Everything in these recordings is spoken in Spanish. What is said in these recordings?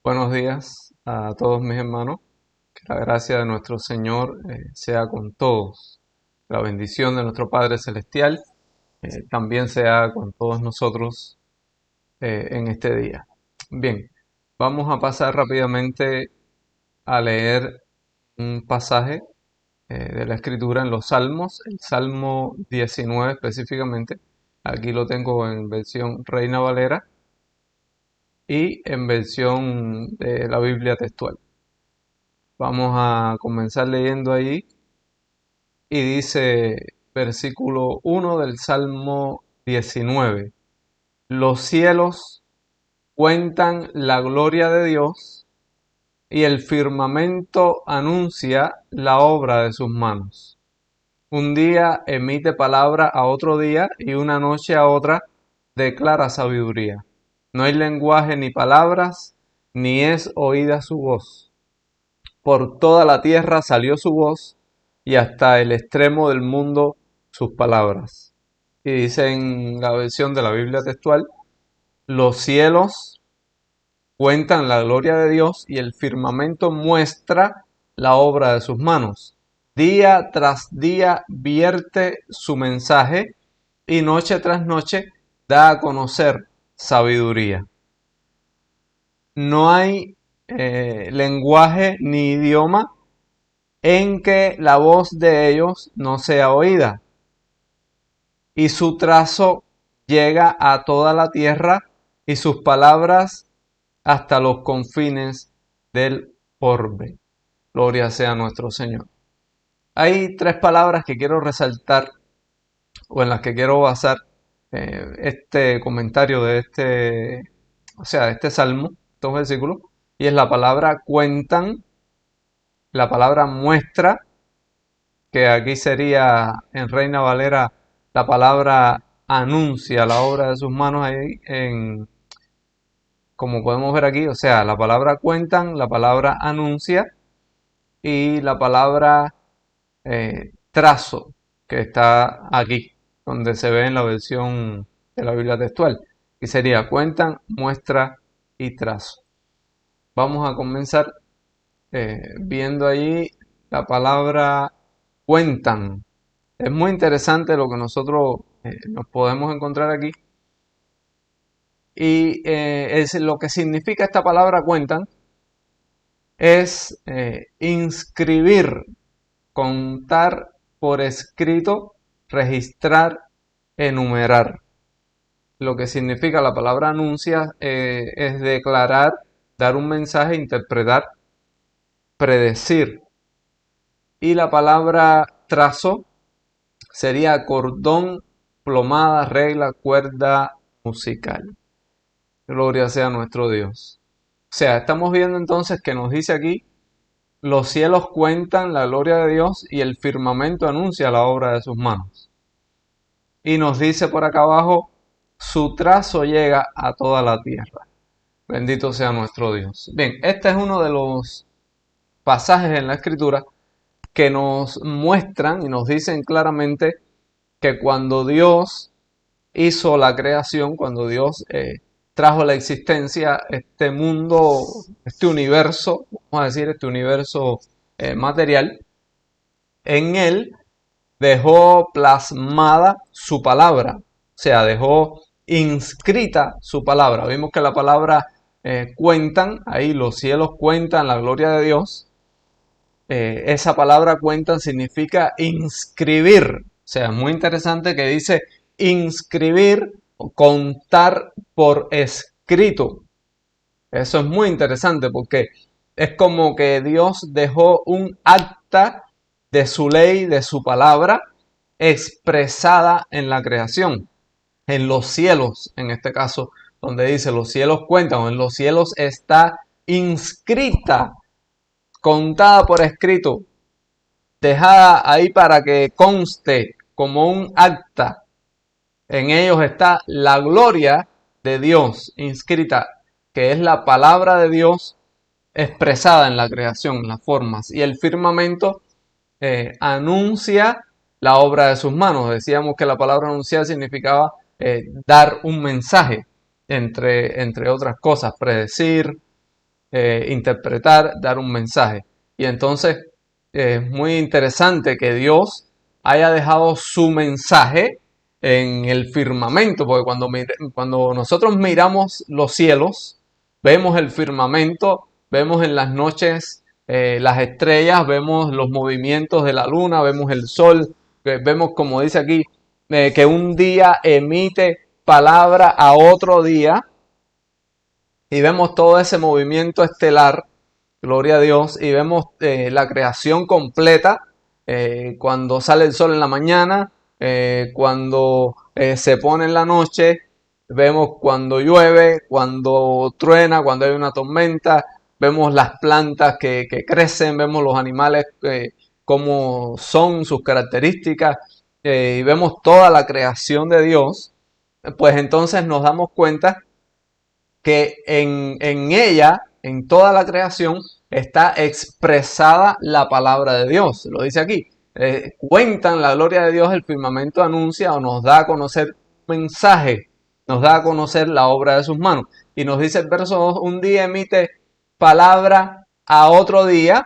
Buenos días a todos mis hermanos. Que la gracia de nuestro Señor sea con todos. La bendición de nuestro Padre Celestial también sea con todos nosotros en este día. Bien, vamos a pasar rápidamente a leer un pasaje de la Escritura en los Salmos, el Salmo 19 específicamente. Aquí lo tengo en versión Reina Valera y en versión de la Biblia textual. Vamos a comenzar leyendo ahí y dice versículo 1 del Salmo 19. Los cielos cuentan la gloria de Dios y el firmamento anuncia la obra de sus manos. Un día emite palabra a otro día y una noche a otra declara sabiduría. No hay lenguaje ni palabras, ni es oída su voz. Por toda la tierra salió su voz y hasta el extremo del mundo sus palabras. Y dice en la versión de la Biblia textual, los cielos cuentan la gloria de Dios y el firmamento muestra la obra de sus manos. Día tras día vierte su mensaje y noche tras noche da a conocer sabiduría. No hay lenguaje ni idioma en que la voz de ellos no sea oída, y su trazo llega a toda la tierra y sus palabras hasta los confines del orbe. Gloria sea nuestro Señor. Hay tres palabras que quiero resaltar o en las que quiero basar este comentario de este salmo, estos versículos, y es la palabra cuentan, la palabra muestra, que aquí sería en Reina Valera la palabra anuncia la obra de sus manos ahí como podemos ver aquí, o sea, la palabra cuentan, la palabra anuncia y la palabra trazo, que está aquí, donde se ve en la versión de la Biblia textual, y sería cuentan, muestra y trazo. Vamos a comenzar viendo allí la palabra cuentan. Es muy interesante lo que nosotros nos podemos encontrar aquí. Y es lo que significa esta palabra cuentan es inscribir, contar por escrito, registrar, enumerar. Lo que significa la palabra anuncia es declarar, dar un mensaje, interpretar, predecir. Y la palabra trazo sería cordón, plomada, regla, cuerda musical. Gloria sea nuestro Dios. O sea, estamos viendo entonces que nos dice aquí, los cielos cuentan la gloria de Dios y el firmamento anuncia la obra de sus manos. Y nos dice por acá abajo, su trazo llega a toda la tierra. Bendito sea nuestro Dios. Bien, este es uno de los pasajes en la Escritura que nos muestran y nos dicen claramente que cuando Dios hizo la creación, cuando Dios trajo a la existencia este mundo, este universo, vamos a decir, este universo material, en él dejó plasmada su palabra, o sea, dejó inscrita su palabra. Vimos que la palabra cuentan, ahí los cielos cuentan la gloria de Dios. Esa palabra cuentan significa inscribir. O sea, es muy interesante que dice inscribir o contar por escrito. Eso es muy interesante porque es como que Dios dejó un acta de su ley, de su palabra, expresada en la creación, en los cielos, en este caso, donde dice los cielos cuentan, o en los cielos está inscrita, contada por escrito, dejada ahí para que conste como un acta. En ellos está la gloria de Dios inscrita, que es la palabra de Dios expresada en la creación, en las formas. Y el firmamento anuncia la obra de sus manos. Decíamos que la palabra anunciar significaba dar un mensaje, entre otras cosas, predecir, interpretar, dar un mensaje. Y entonces es muy interesante que Dios haya dejado su mensaje en el firmamento, porque cuando nosotros miramos los cielos, vemos el firmamento, vemos en las noches las estrellas, vemos los movimientos de la luna, vemos el sol, vemos, como dice aquí, que un día emite palabra a otro día, y vemos todo ese movimiento estelar, gloria a Dios, y vemos la creación completa, cuando sale el sol en la mañana, cuando se pone en la noche, vemos cuando llueve, cuando truena, cuando hay una tormenta, vemos las plantas que crecen, vemos los animales cómo son sus características, y vemos toda la creación de Dios. Pues entonces nos damos cuenta que en ella, en toda la creación, está expresada la palabra de Dios. Lo dice aquí. Cuentan la gloria de Dios, el firmamento anuncia o nos da a conocer un mensaje, nos da a conocer la obra de sus manos. Y nos dice el verso 2, un día emite palabra a otro día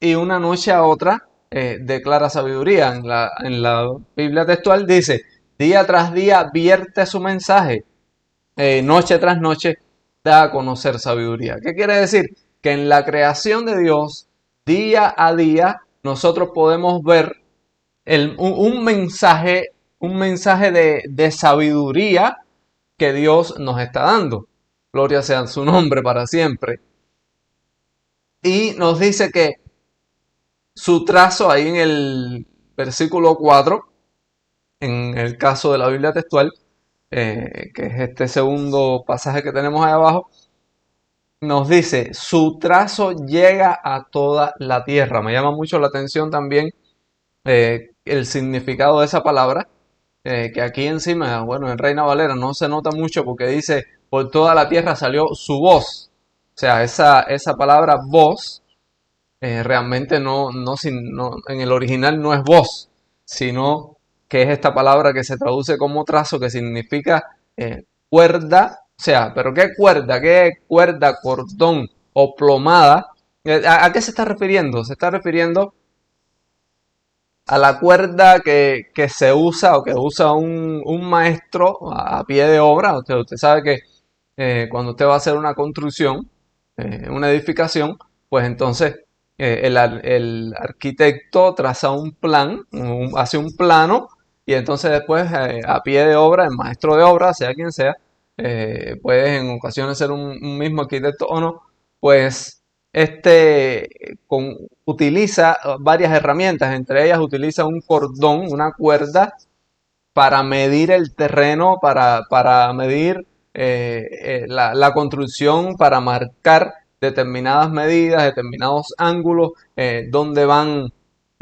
y una noche a otra declara sabiduría. En la Biblia textual dice, día tras día vierte su mensaje, noche tras noche da a conocer sabiduría. ¿Qué quiere decir? Que en la creación de Dios, día a día, nosotros podemos ver un mensaje de sabiduría que Dios nos está dando. Gloria sea su nombre para siempre. Y nos dice que su trazo, ahí en el versículo 4, en el caso de la Biblia textual, que es este segundo pasaje que tenemos ahí abajo, nos dice, su trazo llega a toda la tierra. Me llama mucho la atención también el significado de esa palabra, que aquí encima, bueno, en Reina Valera no se nota mucho porque dice, por toda la tierra salió su voz. O sea, esa palabra voz realmente no, en el original no es voz, sino que es esta palabra que se traduce como trazo, que significa cuerda. O sea, ¿pero qué cuerda? ¿Qué cuerda, cordón o plomada? ¿A qué se está refiriendo? Se está refiriendo a la cuerda que se usa o que usa un maestro a pie de obra. Usted sabe que cuando usted va a hacer una construcción, una edificación, pues entonces el arquitecto traza un plan, hace un plano, y entonces después a pie de obra, el maestro de obra, sea quien sea, puede en ocasiones ser un mismo arquitecto o no, pues utiliza varias herramientas, entre ellas utiliza un cordón, una cuerda, para medir el terreno, para medir la construcción, para marcar determinadas medidas, determinados ángulos, donde van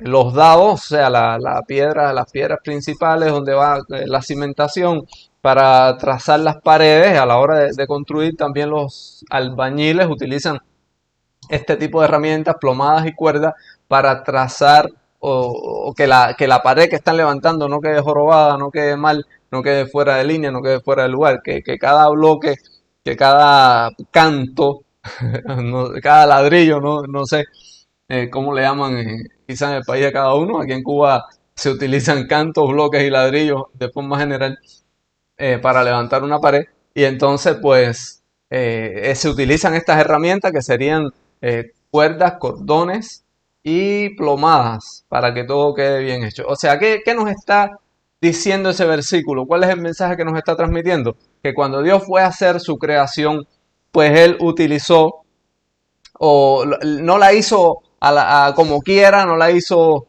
los dados, o sea, las piedras principales, donde va la cimentación, para trazar las paredes. A la hora de construir, también los albañiles utilizan este tipo de herramientas, plomadas y cuerdas, para trazar o que la pared que están levantando no quede jorobada, no quede mal, no quede fuera de línea, no quede fuera de lugar, que cada bloque, que cada canto, cada ladrillo, no sé cómo le llaman quizás en el país de cada uno. Aquí en Cuba se utilizan cantos, bloques y ladrillos de forma general para levantar una pared. Y entonces pues se utilizan estas herramientas que serían cuerdas, cordones y plomadas para que todo quede bien hecho. O sea, ¿qué nos está diciendo ese versículo? ¿Cuál es el mensaje que nos está transmitiendo? Que cuando Dios fue a hacer su creación, pues Él utilizó, o no la hizo como quiera, no la hizo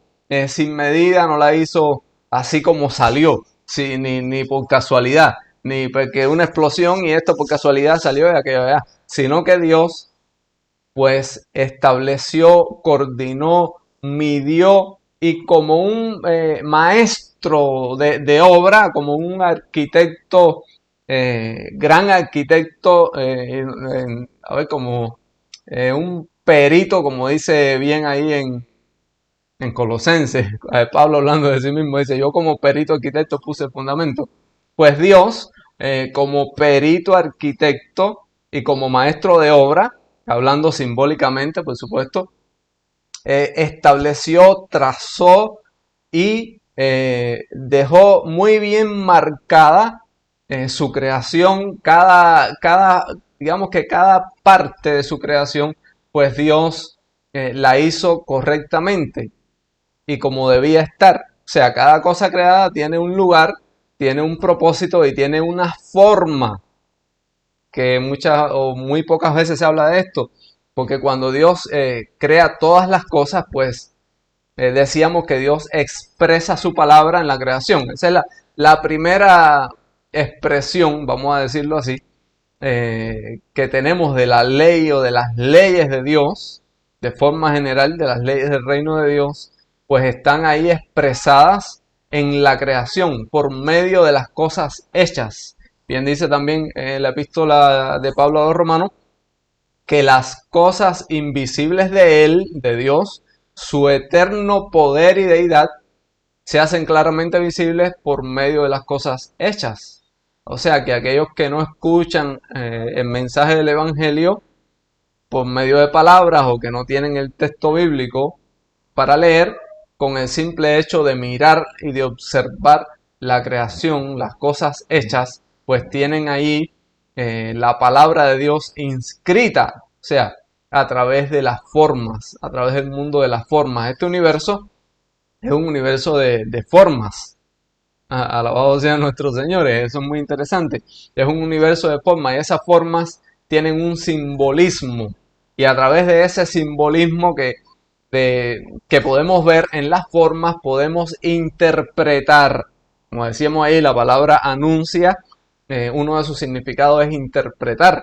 sin medida, no la hizo así como salió, sí, ni por casualidad, ni porque una explosión y esto por casualidad salió de aquello allá, sino que Dios pues estableció, coordinó, midió, y como un maestro de obra, como un arquitecto, gran arquitecto, a ver, como un perito, como dice bien ahí en Colosenses, Pablo hablando de sí mismo, dice, yo como perito arquitecto puse el fundamento. Pues Dios, como perito arquitecto y como maestro de obra, hablando simbólicamente, por supuesto, estableció, trazó y dejó muy bien marcada su creación, digamos que cada parte de su creación, pues Dios la hizo correctamente y como debía estar. O sea, cada cosa creada tiene un lugar, tiene un propósito y tiene una forma que muchas o muy pocas veces se habla de esto, porque cuando Dios crea todas las cosas, pues decíamos que Dios expresa su palabra en la creación. Esa es la primera expresión, vamos a decirlo así, que tenemos de la ley o de las leyes de Dios, de forma general, de las leyes del reino de Dios, pues están ahí expresadas en la creación por medio de las cosas hechas. Bien dice también en la epístola de Pablo a los Romanos que las cosas invisibles de Él, de Dios, su eterno poder y deidad, se hacen claramente visibles por medio de las cosas hechas. O sea que aquellos que no escuchan el mensaje del Evangelio por medio de palabras o que no tienen el texto bíblico para leer, con el simple hecho de mirar y de observar la creación, las cosas hechas, pues tienen ahí la palabra de Dios inscrita, o sea, a través de las formas, a través del mundo de las formas. Este universo es un universo de formas. Alabado sea nuestro Señor, eso es muy interesante. Es un universo de formas y esas formas tienen un simbolismo. Y a través de ese simbolismo que podemos ver en las formas, podemos interpretar. Como decíamos ahí, la palabra anuncia, uno de sus significados es interpretar.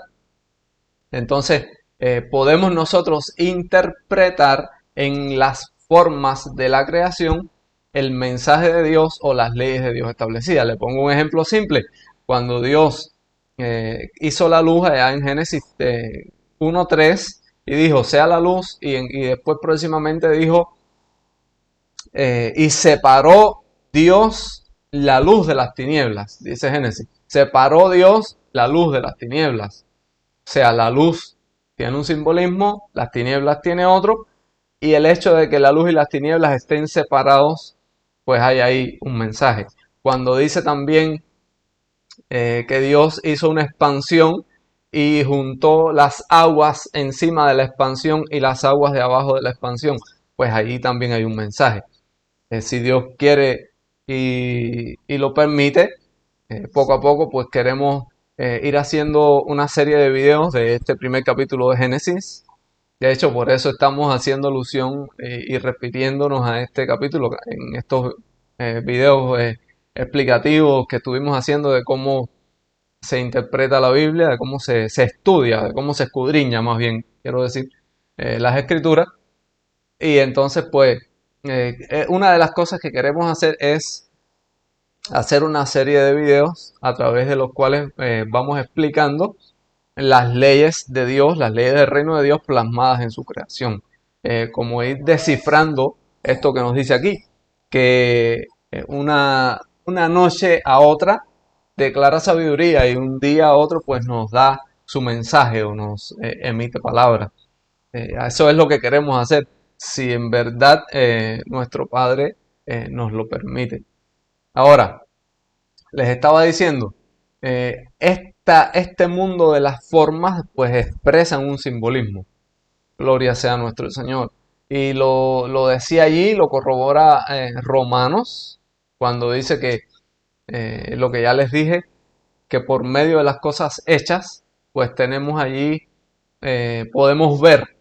Entonces, podemos nosotros interpretar en las formas de la creación el mensaje de Dios o las leyes de Dios establecidas. Le pongo un ejemplo simple. Cuando Dios hizo la luz allá en Génesis 1:3 y dijo, sea la luz, y después próximamente dijo, y separó Dios la luz de las tinieblas, dice Génesis. Separó Dios la luz de las tinieblas. O sea, la luz tiene un simbolismo, las tinieblas tiene otro, y el hecho de que la luz y las tinieblas estén separados, pues hay ahí un mensaje. Cuando dice también que Dios hizo una expansión y juntó las aguas encima de la expansión y las aguas de abajo de la expansión, pues allí también hay un mensaje. Si Dios quiere y lo permite, poco a poco, pues queremos ir haciendo una serie de videos de este primer capítulo de Génesis. De hecho, por eso estamos haciendo alusión y repitiéndonos a este capítulo en estos videos explicativos que estuvimos haciendo de cómo se interpreta la Biblia, de cómo se estudia, de cómo se escudriña, más bien, quiero decir, las escrituras. Y entonces, pues, una de las cosas que queremos hacer es hacer una serie de videos a través de los cuales vamos explicando las leyes de Dios, las leyes del reino de Dios plasmadas en su creación. Como ir descifrando esto que nos dice aquí, que una noche a otra declara sabiduría y un día a otro pues nos da su mensaje o nos emite palabras. Eso es lo que queremos hacer, si en verdad nuestro Padre nos lo permite. Ahora, les estaba diciendo, este mundo de las formas pues expresan un simbolismo. Gloria sea nuestro Señor. Y lo decía allí, lo corrobora Romanos, cuando dice que lo que ya les dije, que por medio de las cosas hechas, pues tenemos allí, podemos ver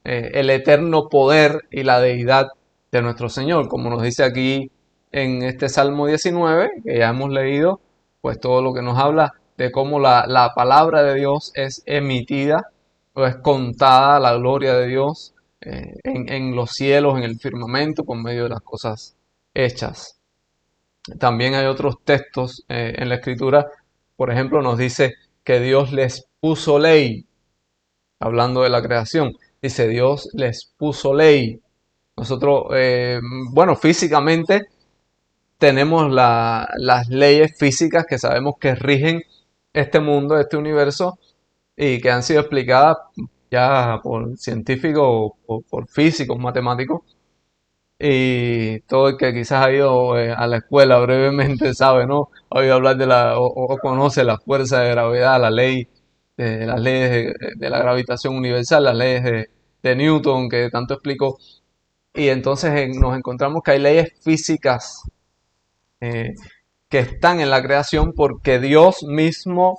el eterno poder y la deidad de nuestro Señor, como nos dice aquí en este Salmo 19, que ya hemos leído, pues todo lo que nos habla de cómo la palabra de Dios es emitida o es contada, la gloria de Dios en los cielos, en el firmamento, por medio de las cosas hechas. También hay otros textos en la Escritura, por ejemplo, nos dice que Dios les puso ley, hablando de la creación. Dice, Dios les puso ley. Nosotros, bueno, físicamente tenemos las leyes físicas que sabemos que rigen este mundo, este universo, y que han sido explicadas ya por científicos, por físicos, matemáticos, y todo el que quizás ha ido a la escuela brevemente sabe, ¿no? Ha oído hablar de o conoce la fuerza de gravedad, las leyes de la gravitación universal, las leyes de Newton que tanto explicó. Y entonces nos encontramos que hay leyes físicas eh, que están en la creación porque Dios mismo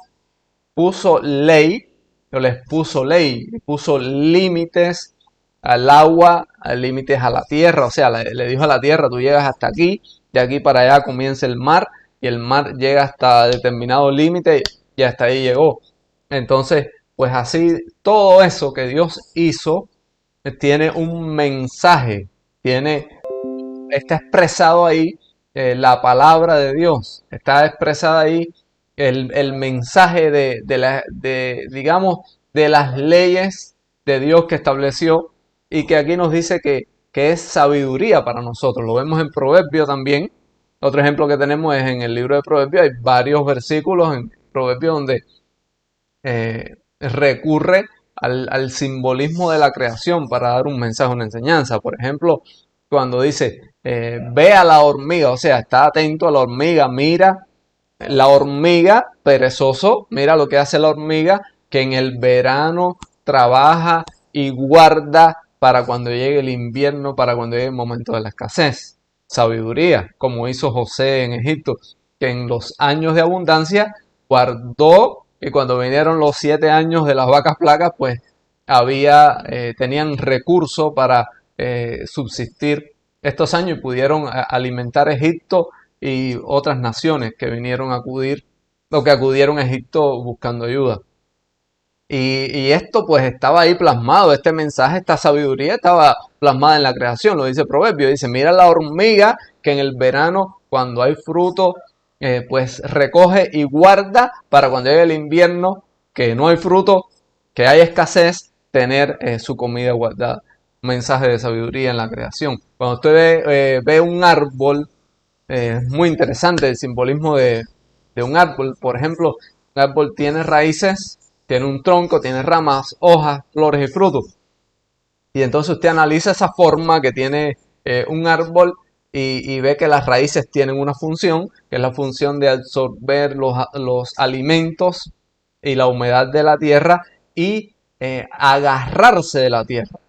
puso ley, o les puso ley, puso límites al agua, límites a la tierra, o sea, le dijo a la tierra, tú llegas hasta aquí, de aquí para allá comienza el mar, y el mar llega hasta determinado límite y hasta ahí llegó. Entonces, pues así, todo eso que Dios hizo tiene un mensaje, está expresado ahí la palabra de Dios, está expresada ahí el mensaje digamos, de las leyes de Dios que estableció y que aquí nos dice que es sabiduría para nosotros. Lo vemos en Proverbios también. Otro ejemplo que tenemos es en el libro de Proverbios. Hay varios versículos en Proverbios donde recurre al simbolismo de la creación para dar un mensaje, una enseñanza. Por ejemplo, cuando dice, ve a la hormiga, o sea, está atento a la hormiga, mira la hormiga, perezoso, mira lo que hace la hormiga, que en el verano trabaja y guarda para cuando llegue el invierno, para cuando llegue el momento de la escasez. Sabiduría, como hizo José en Egipto, que en los años de abundancia guardó y cuando vinieron los 7 años de las vacas flacas, pues tenían recursos para subsistir estos años y pudieron alimentar Egipto y otras naciones que vinieron a acudir o que acudieron a Egipto buscando ayuda. Y esto pues estaba ahí plasmado, este mensaje, esta sabiduría estaba plasmada en la creación, lo dice Proverbio, dice, mira la hormiga que en el verano cuando hay fruto pues recoge y guarda para cuando llegue el invierno que no hay fruto, que hay escasez, tener su comida guardada. Un mensaje de sabiduría en la creación. Cuando usted ve un árbol, es muy interesante el simbolismo de un árbol. Por ejemplo, un árbol tiene raíces, tiene un tronco, tiene ramas, hojas, flores y frutos. Y entonces usted analiza esa forma que tiene un árbol y ve que las raíces tienen una función, que es la función de absorber los alimentos y la humedad de la tierra y agarrarse de la tierra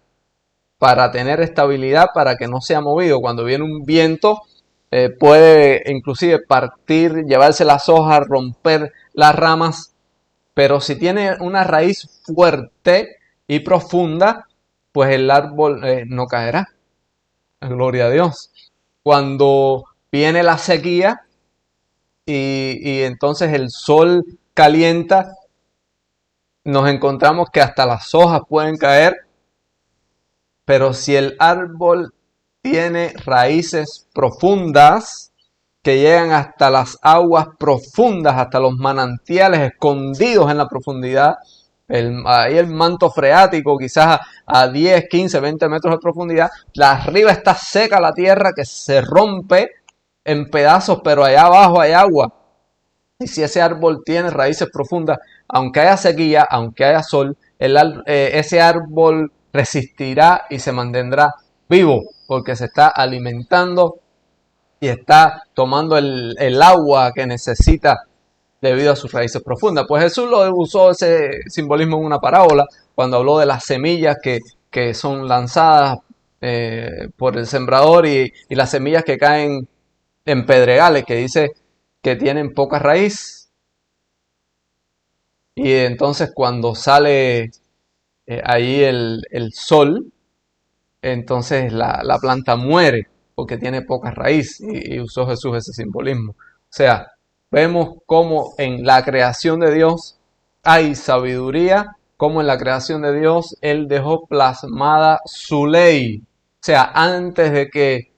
para tener estabilidad, para que no sea movido. Cuando viene un viento, puede inclusive partir, llevarse las hojas, romper las ramas, pero si tiene una raíz fuerte y profunda, pues el árbol no caerá. Gloria a Dios. Cuando viene la sequía y entonces el sol calienta, nos encontramos que hasta las hojas pueden caer, pero si el árbol tiene raíces profundas que llegan hasta las aguas profundas, hasta los manantiales escondidos en la profundidad, ahí el manto freático, quizás a 10, 15, 20 metros de profundidad, la arriba está seca la tierra que se rompe en pedazos, pero allá abajo hay agua. Y si ese árbol tiene raíces profundas, aunque haya sequía, aunque haya sol, ese árbol resistirá y se mantendrá vivo porque se está alimentando y está tomando el agua que necesita debido a sus raíces profundas. Pues Jesús lo usó ese simbolismo en una parábola cuando habló de las semillas que son lanzadas por el sembrador y las semillas que caen en pedregales, que dice que tienen poca raíz. Y entonces cuando sale ahí el sol, entonces la planta muere porque tiene poca raíz y usó Jesús ese simbolismo. O sea, vemos cómo en la creación de Dios hay sabiduría, como en la creación de Dios Él dejó plasmada su ley. O sea, antes de que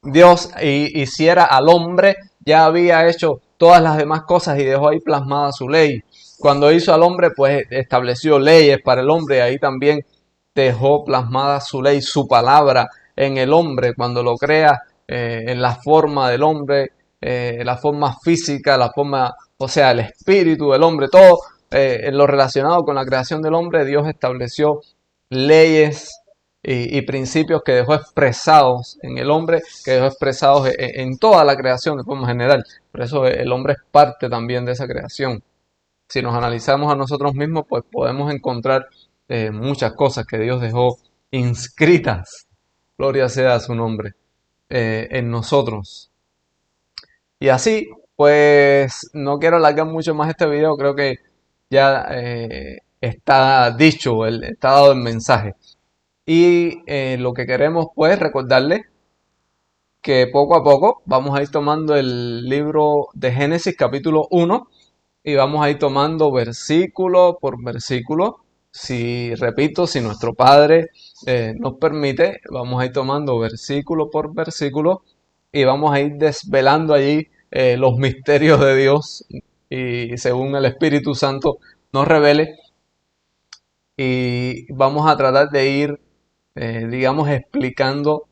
Dios hiciera al hombre, ya había hecho todas las demás cosas y dejó ahí plasmada su ley. Cuando hizo al hombre, pues estableció leyes para el hombre y ahí también dejó plasmada su ley, su palabra en el hombre, cuando lo crea en la forma del hombre, la forma física, la forma, o sea, el espíritu del hombre, todo, en lo relacionado con la creación del hombre, Dios estableció leyes y principios que dejó expresados en el hombre, que dejó expresados en toda la creación de forma general. Por eso el hombre es parte también de esa creación. Si nos analizamos a nosotros mismos, pues podemos encontrar muchas cosas que Dios dejó inscritas, gloria sea a su nombre, en nosotros. Y así, pues no quiero alargar mucho más este video, creo que ya está dicho, está dado el mensaje. Y lo que queremos pues recordarles que poco a poco vamos a ir tomando el libro de Génesis capítulo 1 y vamos a ir tomando versículo por versículo. Si, repito, si nuestro Padre nos permite, vamos a ir tomando versículo por versículo y vamos a ir desvelando allí los misterios de Dios y según el Espíritu Santo nos revele y vamos a tratar de ir, digamos, explicando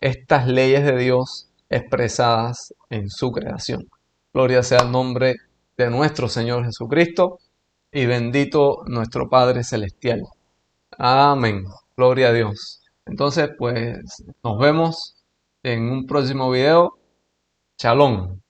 estas leyes de Dios expresadas en su creación. Gloria sea el nombre de nuestro Señor Jesucristo y bendito nuestro Padre Celestial. Amén. Gloria a Dios. Entonces, pues nos vemos en un próximo video. Shalom.